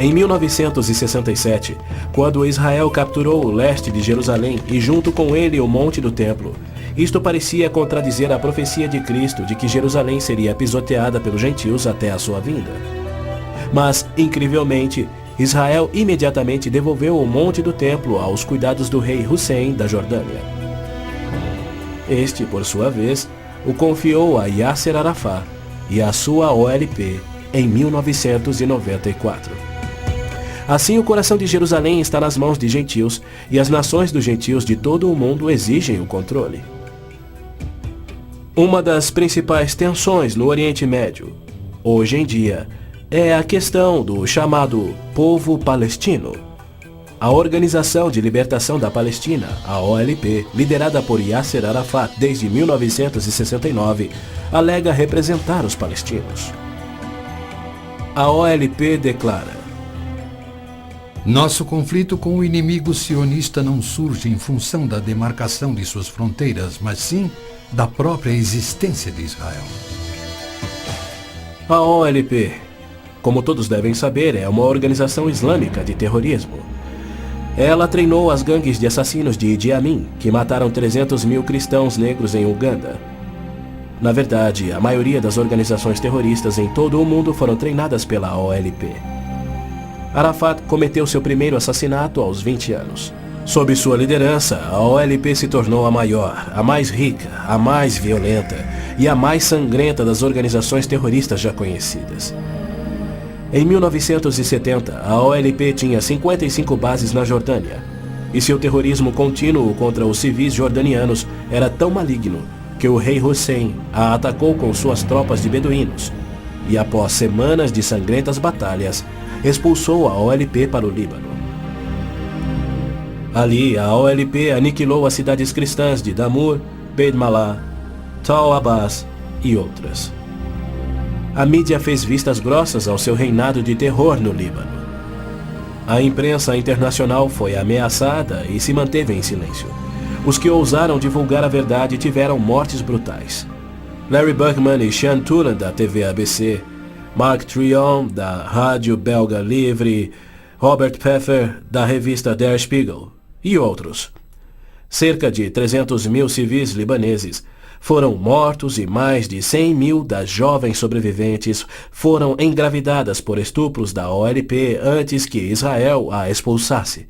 Em 1967, quando Israel capturou o leste de Jerusalém e junto com ele o Monte do Templo, isto parecia contradizer a profecia de Cristo de que Jerusalém seria pisoteada pelos gentios até a sua vinda. Mas, incrivelmente, Israel imediatamente devolveu o Monte do Templo aos cuidados do rei Hussein da Jordânia. Este, por sua vez, o confiou a Yasser Arafat e a sua OLP em 1994. Assim, o coração de Jerusalém está nas mãos de gentios e as nações dos gentios de todo o mundo exigem o controle. Uma das principais tensões no Oriente Médio, hoje em dia, é a questão do chamado povo palestino. A Organização de Libertação da Palestina, a OLP, liderada por Yasser Arafat desde 1969, alega representar os palestinos. A OLP declara: nosso conflito com o inimigo sionista não surge em função da demarcação de suas fronteiras, mas sim da própria existência de Israel. A OLP, como todos devem saber, é uma organização islâmica de terrorismo. Ela treinou as gangues de assassinos de Idi Amin, que mataram 300 mil cristãos negros em Uganda. Na verdade, a maioria das organizações terroristas em todo o mundo foram treinadas pela OLP. Arafat cometeu seu primeiro assassinato aos 20 anos. Sob sua liderança, a OLP se tornou a maior, a mais rica, a mais violenta e a mais sangrenta das organizações terroristas já conhecidas. Em 1970, a OLP tinha 55 bases na Jordânia, e seu terrorismo contínuo contra os civis jordanianos era tão maligno que o rei Hussein a atacou com suas tropas de beduínos, e após semanas de sangrentas batalhas, expulsou a OLP para o Líbano. Ali, a OLP aniquilou as cidades cristãs de Damur, Beit Malá, Tal Abbas e outras. A mídia fez vistas grossas ao seu reinado de terror no Líbano. A imprensa internacional foi ameaçada e se manteve em silêncio. Os que ousaram divulgar a verdade tiveram mortes brutais. Larry Buckman e Sean Turan, da TV ABC, Mark Trion, da Rádio Belga Livre, Robert Pfeffer, da revista Der Spiegel, e outros. Cerca de 300 mil civis libaneses foram mortos e mais de 100 mil das jovens sobreviventes foram engravidadas por estupros da OLP antes que Israel a expulsasse.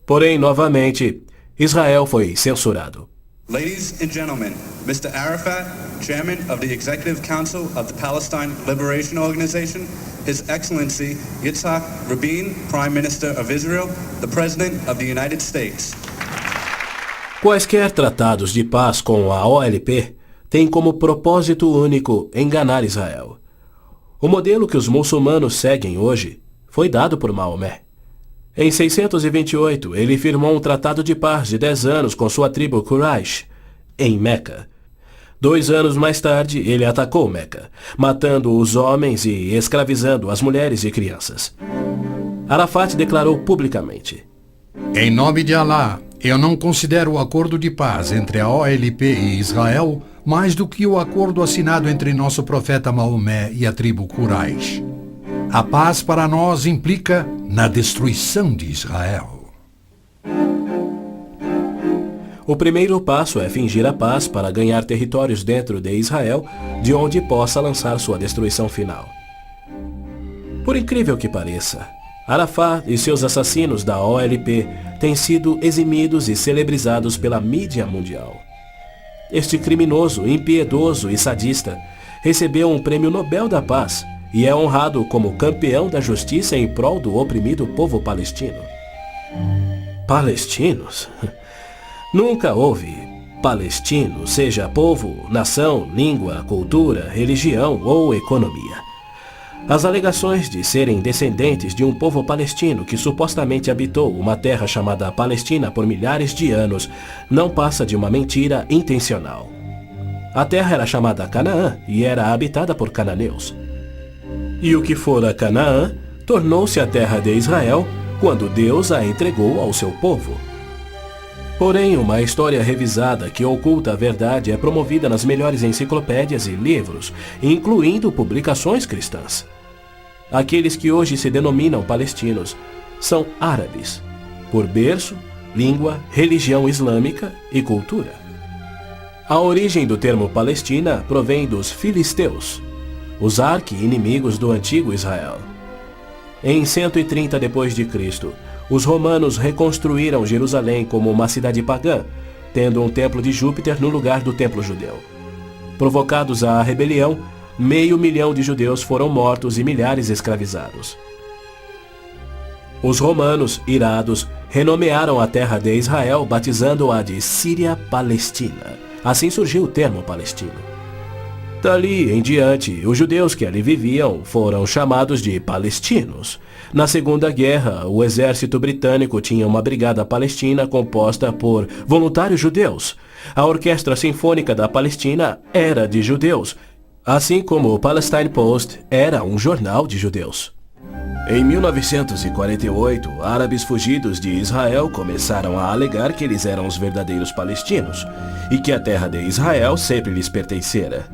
Porém, novamente, Israel foi censurado. Ladies and gentlemen, Mr. Arafat, Chairman of the Executive Council of the Palestine Liberation Organization, His Excellency Yitzhak Rabin, Prime Minister of Israel, the President of the United States. Quaisquer tratados de paz com a OLP têm como propósito único enganar Israel. O modelo que os muçulmanos seguem hoje foi dado por Maomé. Em 628, ele firmou um tratado de paz de 10 anos com sua tribo Quraysh, em Meca. 2 anos mais tarde, ele atacou Meca, matando os homens e escravizando as mulheres e crianças. Arafat declarou publicamente: em nome de Alá, eu não considero o acordo de paz entre a OLP e Israel mais do que o acordo assinado entre nosso profeta Maomé e a tribo Quraysh. A paz para nós implica na destruição de Israel. O primeiro passo é fingir a paz para ganhar territórios dentro de Israel, de onde possa lançar sua destruição final. Por incrível que pareça, Arafat e seus assassinos da OLP têm sido eximidos e celebrizados pela mídia mundial. Este criminoso, impiedoso e sadista recebeu um prêmio Nobel da Paz e é honrado como campeão da justiça em prol do oprimido povo palestino. Palestinos? Nunca houve palestino, seja povo, nação, língua, cultura, religião ou economia. As alegações de serem descendentes de um povo palestino que supostamente habitou uma terra chamada Palestina por milhares de anos não passa de uma mentira intencional. A terra era chamada Canaã e era habitada por cananeus. E o que fora Canaã tornou-se a terra de Israel quando Deus a entregou ao seu povo. Porém, uma história revisada que oculta a verdade é promovida nas melhores enciclopédias e livros, incluindo publicações cristãs. Aqueles que hoje se denominam palestinos são árabes, por berço, língua, religião islâmica e cultura. A origem do termo Palestina provém dos filisteus, os arqui-inimigos do antigo Israel. Em 130 d.C., os romanos reconstruíram Jerusalém como uma cidade pagã, tendo um templo de Júpiter no lugar do templo judeu. Provocados à rebelião, 500.000 de judeus foram mortos e milhares escravizados. Os romanos, irados, renomearam a terra de Israel, batizando-a de Síria-Palestina. Assim surgiu o termo palestino. Dali em diante, os judeus que ali viviam foram chamados de palestinos. Na Segunda Guerra, o exército britânico tinha uma brigada palestina composta por voluntários judeus. A Orquestra Sinfônica da Palestina era de judeus, assim como o Palestine Post era um jornal de judeus. Em 1948, árabes fugidos de Israel começaram a alegar que eles eram os verdadeiros palestinos e que a terra de Israel sempre lhes pertencera.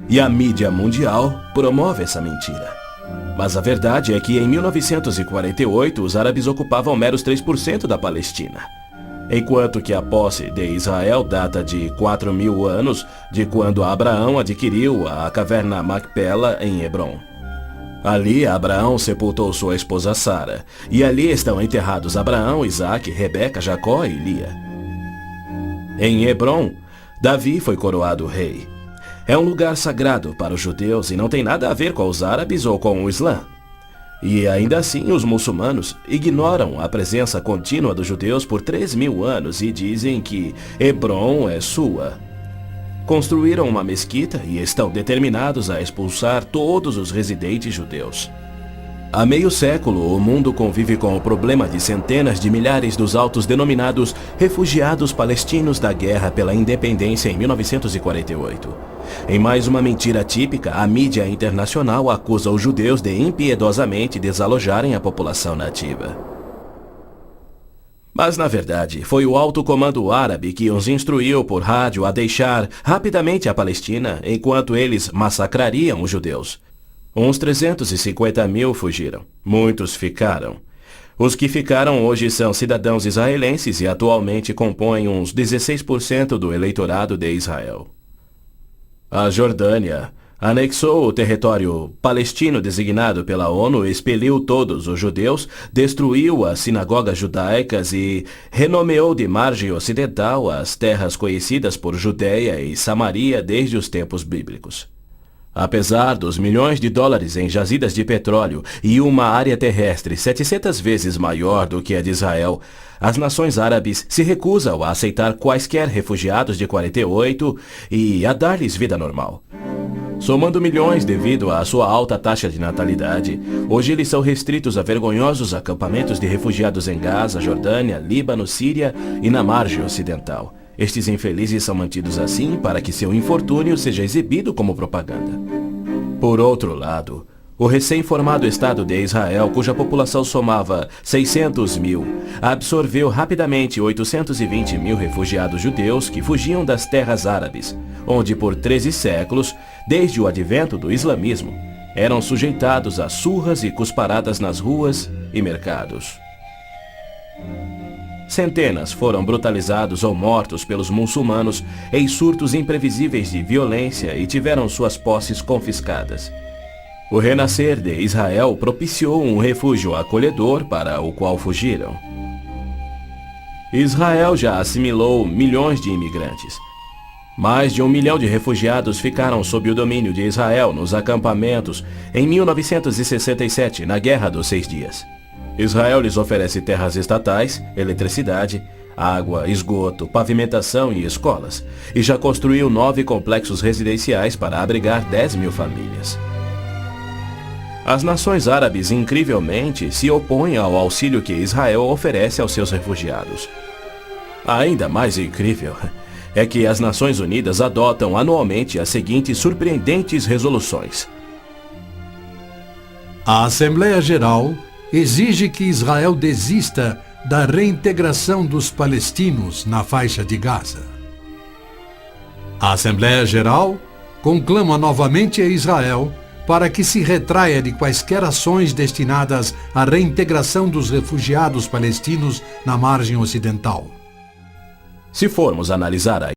E a mídia mundial promove essa mentira. Mas a verdade é que em 1948 os árabes ocupavam meros 3% da Palestina, enquanto que a posse de Israel data de 4.000 anos de quando Abraão adquiriu a caverna Macpela em Hebrom. Ali Abraão sepultou sua esposa Sara, e ali estão enterrados Abraão, Isaque, Rebeca, Jacó e Lia. Em Hebrom, Davi foi coroado rei. É um lugar sagrado para os judeus e não tem nada a ver com os árabes ou com o Islã. E ainda assim os muçulmanos ignoram a presença contínua dos judeus por 3.000 anos e dizem que Hebrom é sua. Construíram uma mesquita e estão determinados a expulsar todos os residentes judeus. Há meio século, o mundo convive com o problema de centenas de milhares dos autodenominados refugiados palestinos da guerra pela independência em 1948. Em mais uma mentira típica, a mídia internacional acusa os judeus de impiedosamente desalojarem a população nativa. Mas, na verdade, foi o alto comando árabe que os instruiu por rádio a deixar rapidamente a Palestina enquanto eles massacrariam os judeus. Uns 350.000 fugiram. Muitos ficaram. Os que ficaram hoje são cidadãos israelenses e atualmente compõem uns 16% do eleitorado de Israel. A Jordânia anexou o território palestino designado pela ONU, expeliu todos os judeus, destruiu as sinagogas judaicas e renomeou de margem ocidental as terras conhecidas por Judeia e Samaria desde os tempos bíblicos. Apesar dos milhões de dólares em jazidas de petróleo e uma área terrestre 700 vezes maior do que a de Israel, as nações árabes se recusam a aceitar quaisquer refugiados de 48 e a dar-lhes vida normal. Somando milhões devido à sua alta taxa de natalidade, hoje eles são restritos a vergonhosos acampamentos de refugiados em Gaza, Jordânia, Líbano, Síria e na margem ocidental. Estes infelizes são mantidos assim para que seu infortúnio seja exibido como propaganda. Por outro lado, o recém-formado Estado de Israel, cuja população somava 600.000, absorveu rapidamente 820.000 refugiados judeus que fugiam das terras árabes, onde por 13 séculos, desde o advento do islamismo, eram sujeitados a surras e cusparadas nas ruas e mercados. Centenas foram brutalizados ou mortos pelos muçulmanos em surtos imprevisíveis de violência e tiveram suas posses confiscadas. O renascer de Israel propiciou um refúgio acolhedor para o qual fugiram. Israel já assimilou milhões de imigrantes. Mais de 1 milhão de refugiados ficaram sob o domínio de Israel nos acampamentos em 1967, na Guerra dos 6 Dias. Israel lhes oferece terras estatais, eletricidade, água, esgoto, pavimentação e escolas, e já construiu 9 complexos residenciais para abrigar 10.000 famílias. As nações árabes, incrivelmente, se opõem ao auxílio que Israel oferece aos seus refugiados. Ainda mais incrível é que as Nações Unidas adotam anualmente as seguintes surpreendentes resoluções. A Assembleia Geral exige que Israel desista da reintegração dos palestinos na faixa de Gaza. A Assembleia Geral conclama novamente a Israel para que se retraia de quaisquer ações destinadas à reintegração dos refugiados palestinos na margem ocidental. Se formos analisar a